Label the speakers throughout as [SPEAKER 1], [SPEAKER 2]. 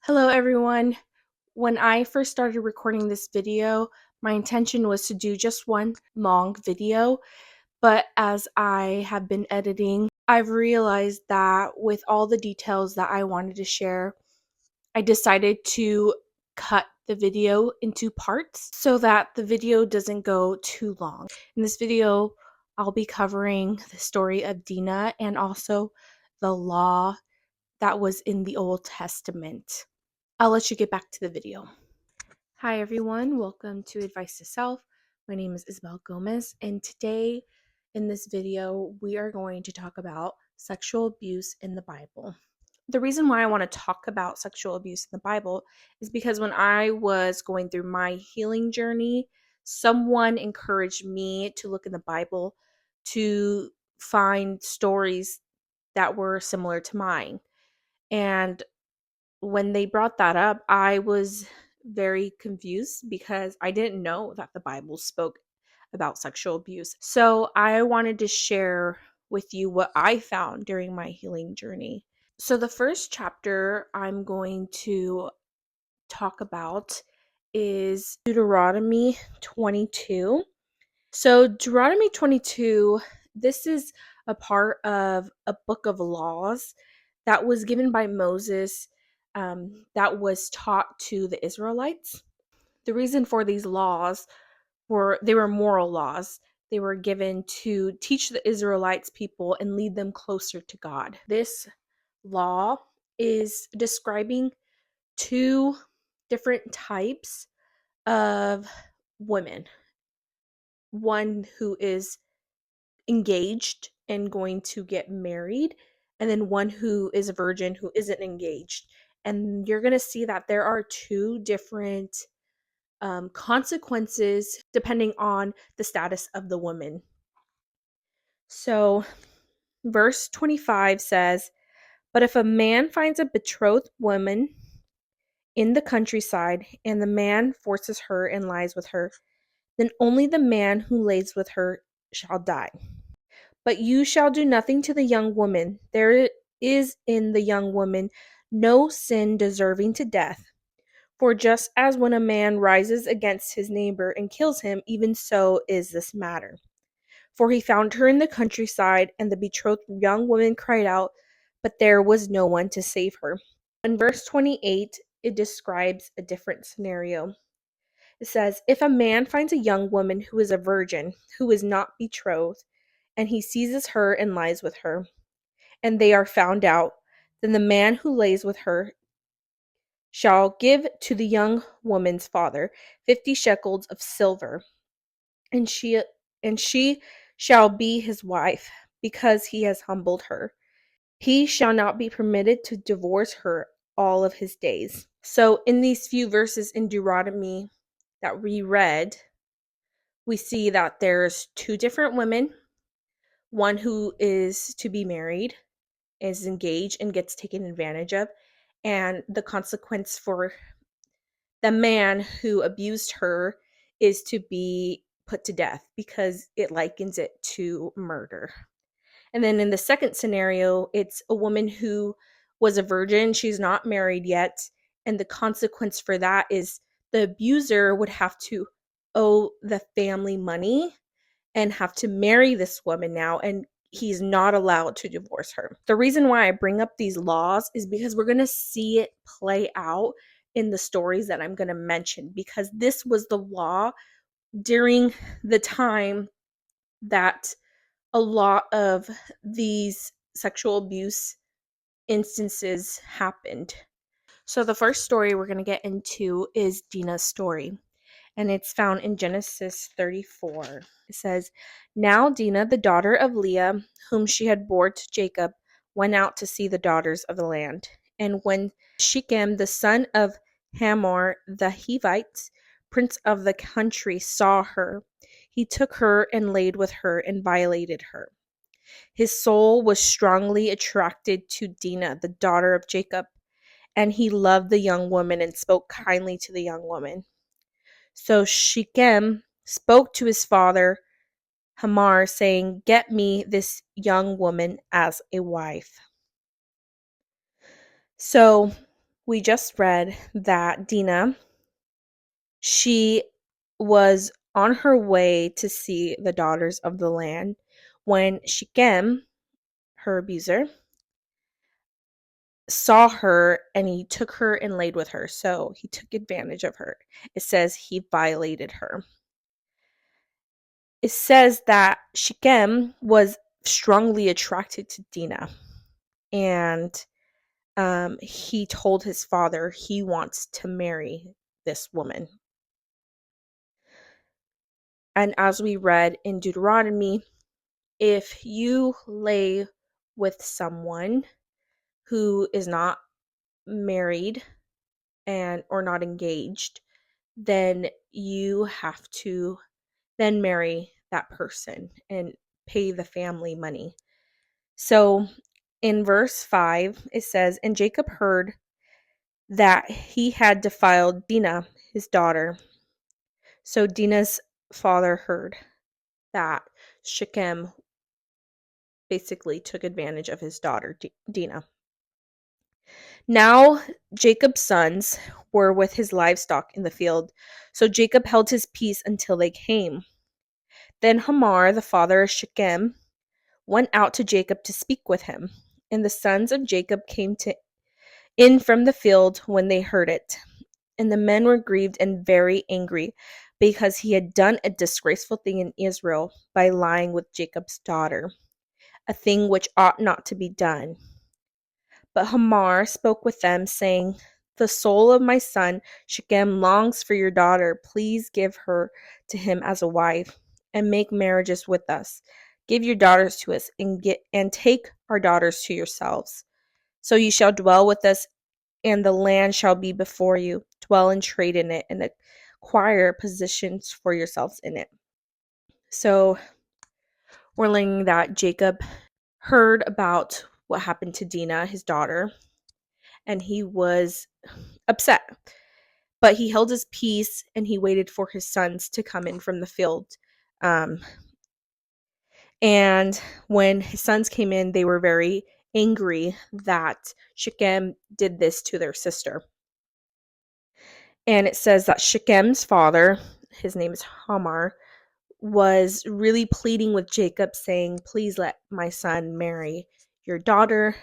[SPEAKER 1] Hello everyone. When I first started recording this video, my intention was to do just one long video, but as I have been editing, I've realized that with all the details that I wanted to share, I decided to cut the video into parts so that the video doesn't go too long. In this video, I'll be covering the story of Dinah and also the law that was in the Old Testament. I'll let you get back to the video. Hi everyone, welcome to Advice to Self. My name is Isabel Gomez, and today in this video we are going to talk about sexual abuse in the Bible. The reason why I want to talk about sexual abuse in the Bible is because when I was going through my healing journey, someone encouraged me to look in the Bible to find stories that were similar to mine. And when they brought that up, I was very confused because I didn't know that the Bible spoke about sexual abuse. So I wanted to share with you what I found during my healing journey. So the first chapter I'm going to talk about is Deuteronomy 22. So Deuteronomy 22, this is a part of a book of laws that was given by Moses, that was taught to the Israelites. The reason for these laws were moral laws. They were given to teach the Israelites people and lead them closer to God. This law is describing two different types of women. One who is engaged and going to get married, and then one who is a virgin who isn't engaged. And you're going to see that there are two different consequences depending on the status of the woman. So, verse 25 says, "But if a man finds a betrothed woman in the countryside, and the man forces her and lies with her, then only the man who lays with her shall die. But you shall do nothing to the young woman. There is in the young woman no sin deserving to death. For just as when a man rises against his neighbor and kills him, even so is this matter. For he found her in the countryside, and the betrothed young woman cried out, but there was no one to save her." In verse 28, it describes a different scenario. It says, "If a man finds a young woman who is a virgin, who is not betrothed, and he seizes her and lies with her, and they are found out, then the man who lays with her shall give to the young woman's father 50 shekels of silver, and she shall be his wife, because he has humbled her. He shall not be permitted to divorce her all of his days." So in these few verses in Deuteronomy that we read, we see that there's two different women. One who is to be married, is engaged, and gets taken advantage of. And the consequence for the man who abused her is to be put to death, because it likens it to murder. And then in the second scenario, it's a woman who was a virgin. She's not married yet. And the consequence for that is the abuser would have to owe the family money and have to marry this woman now, and he's not allowed to divorce her. The reason why I bring up these laws is because we're going to see it play out in the stories that I'm going to mention, because this was the law during the time that a lot of these sexual abuse instances happened. So the first story we're going to get into is Dinah's story, and it's found in Genesis 34. It says, "Now Dinah, the daughter of Leah, whom she had bore to Jacob, went out to see the daughters of the land. And when Shechem, the son of Hamor the Hivite, prince of the country, saw her, he took her and laid with her and violated her. His soul was strongly attracted to Dinah, the daughter of Jacob, and he loved the young woman and spoke kindly to the young woman. So Shechem spoke to his father Hamor, saying, 'Get me this young woman as a wife.'" So we just read that Dinah, she was on her way to see the daughters of the land when Shechem, her abuser, saw her and he took her and laid with her. So he took advantage of her. It says he violated her. It says that Shechem was strongly attracted to Dinah, and he told his father he wants to marry this woman. And as we read in Deuteronomy, if you lay with someone who is not married and or not engaged, then you have to then marry that person and pay the family money. So in verse 5, it says, "And Jacob heard that he had defiled Dinah, his daughter." So Dinah's father heard that Shechem basically took advantage of his daughter, Dinah. Now Jacob's sons were with his livestock in the field, so Jacob held his peace until they came. Then Hamor, the father of Shechem, went out to Jacob to speak with him, and the sons of Jacob came in from the field when they heard it. And the men were grieved and very angry, because he had done a disgraceful thing in Israel by lying with Jacob's daughter, a thing which ought not to be done. But Hamor spoke with them, saying, "The soul of my son Shechem longs for your daughter. Please give her to him as a wife, and make marriages with us. Give your daughters to us, and take our daughters to yourselves. So you shall dwell with us, and the land shall be before you. Dwell and trade in it, and acquire positions for yourselves in it." So we're learning that Jacob heard about what happened to Dinah, his daughter, and he was upset. But he held his peace and he waited for his sons to come in from the field. Um, and when his sons came in, they were very angry that Shechem did this to their sister. And it says that Shechem's father, his name is Hamor, was really pleading with Jacob, saying, "Please let my son marry your daughter.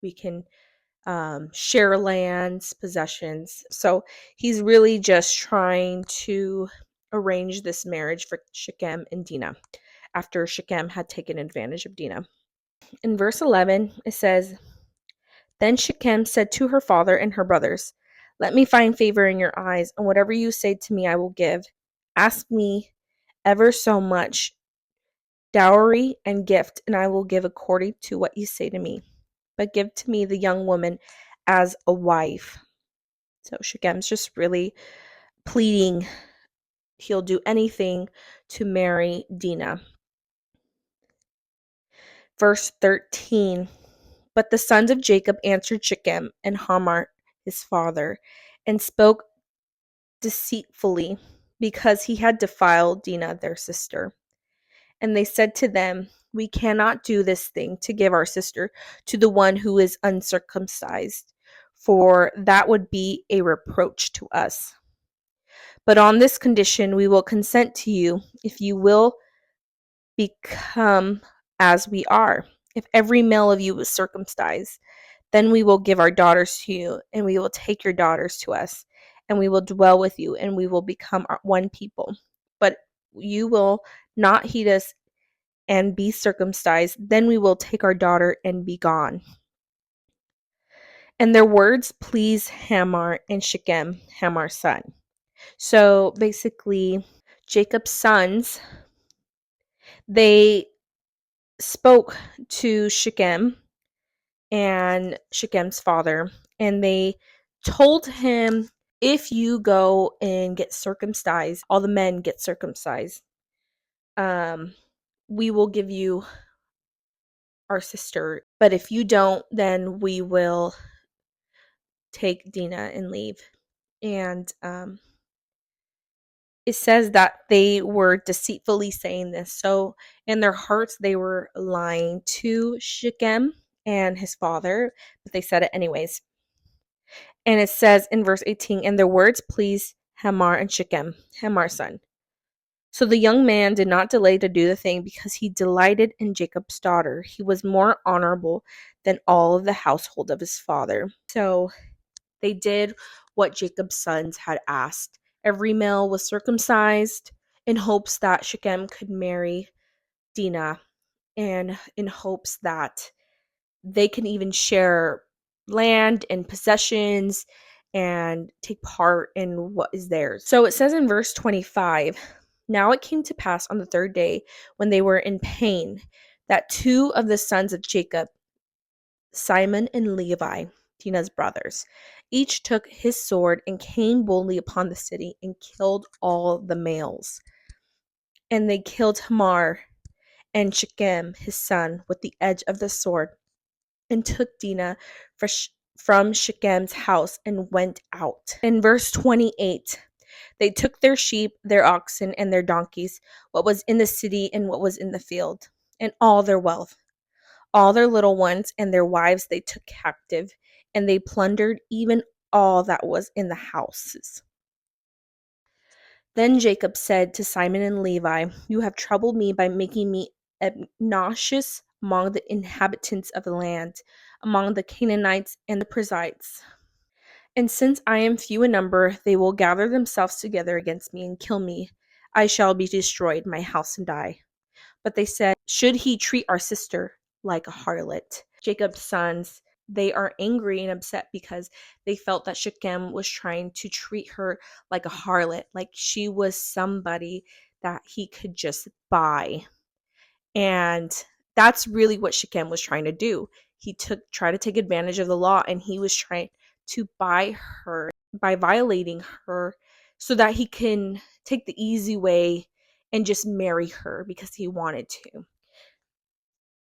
[SPEAKER 1] We can share lands, possessions." So he's really just trying to arrange this marriage for Shechem and Dinah after Shechem had taken advantage of Dinah. In verse 11, it says, "Then Shechem said to her father and her brothers, 'Let me find favor in your eyes, and whatever you say to me I will give. Ask me ever so much dowry and gift, and I will give according to what you say to me. But give to me the young woman as a wife.'" So Shechem's just really pleading he'll do anything to marry Dinah. Verse 13, "But the sons of Jacob answered Shechem and Hamor his father, and spoke deceitfully, because he had defiled Dinah their sister. And they said to them, 'We cannot do this thing to give our sister to the one who is uncircumcised, for that would be a reproach to us. But on this condition we will consent to you, if you will become as we are. If every male of you is circumcised, then we will give our daughters to you, and we will take your daughters to us, and we will dwell with you, and we will become one people. But you will not heed us and be circumcised, then we will take our daughter and be gone.' And their words pleased Hamor and Shechem, Hamor's son." So basically, Jacob's sons, they spoke to Shechem and Shechem's father, and they told him, "If you go and get circumcised, all the men get circumcised, we will give you our sister. But if you don't, then we will take Dinah and leave." And it says that they were deceitfully saying this. So in their hearts, they were lying to Shechem and his father, but they said it anyways. And it says in verse 18, and their words pleased Hamor and Shechem, Hamor's son. So the young man did not delay to do the thing because he delighted in Jacob's daughter. He was more honorable than all of the household of his father. So they did what Jacob's sons had asked. Every male was circumcised in hopes that Shechem could marry Dinah, and in hopes that they can even share land and possessions and take part in what is theirs. So it says in verse 25, now it came to pass on the third day when they were in pain that two of the sons of Jacob, Simon and Levi, Dinah's brothers, each took his sword and came boldly upon the city and killed all the males. And they killed Hamor and Shechem his son with the edge of the sword, and took Dinah from Shechem's house and went out. In verse 28, they took their sheep, their oxen, and their donkeys, what was in the city and what was in the field, and all their wealth. All their little ones and their wives they took captive, and they plundered even all that was in the houses. Then Jacob said to Simon and Levi, you have troubled me by making me obnoxious among the inhabitants of the land, among the Canaanites and the Perizzites. And since I am few in number, they will gather themselves together against me and kill me. I shall be destroyed, my house and die. But they said, should he treat our sister like a harlot? Jacob's sons, they are angry and upset because they felt that Shechem was trying to treat her like a harlot, like she was somebody that he could just buy. And that's really what Shechem was trying to do. He tried to take advantage of the law, and he was trying to buy her by violating her so that he can take the easy way and just marry her because he wanted to.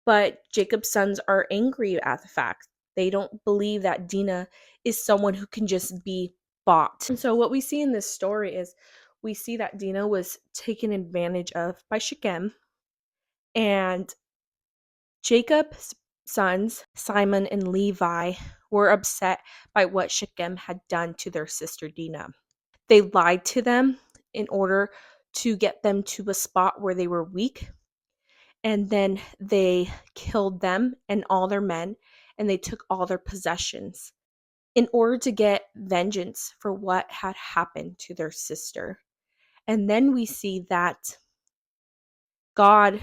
[SPEAKER 1] But Jacob's sons are angry at the fact. They don't believe that Dinah is someone who can just be bought. And so what we see in this story is we see that Dinah was taken advantage of by Shechem, and Jacob's sons, Simon and Levi, were upset by what Shechem had done to their sister Dinah. They lied to them in order to get them to a spot where they were weak, and then they killed them and all their men, and they took all their possessions in order to get vengeance for what had happened to their sister. And then we see that God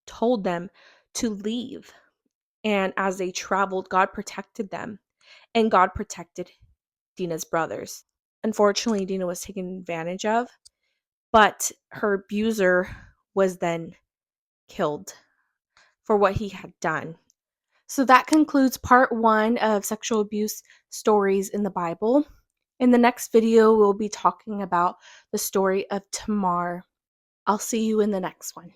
[SPEAKER 1] told them to leave. And as they traveled, God protected them, and God protected Dinah's brothers. Unfortunately, Dinah was taken advantage of, but her abuser was then killed for what he had done. So that concludes part 1 of sexual abuse stories in the Bible. In the next video, we'll be talking about the story of Tamar. I'll see you in the next one.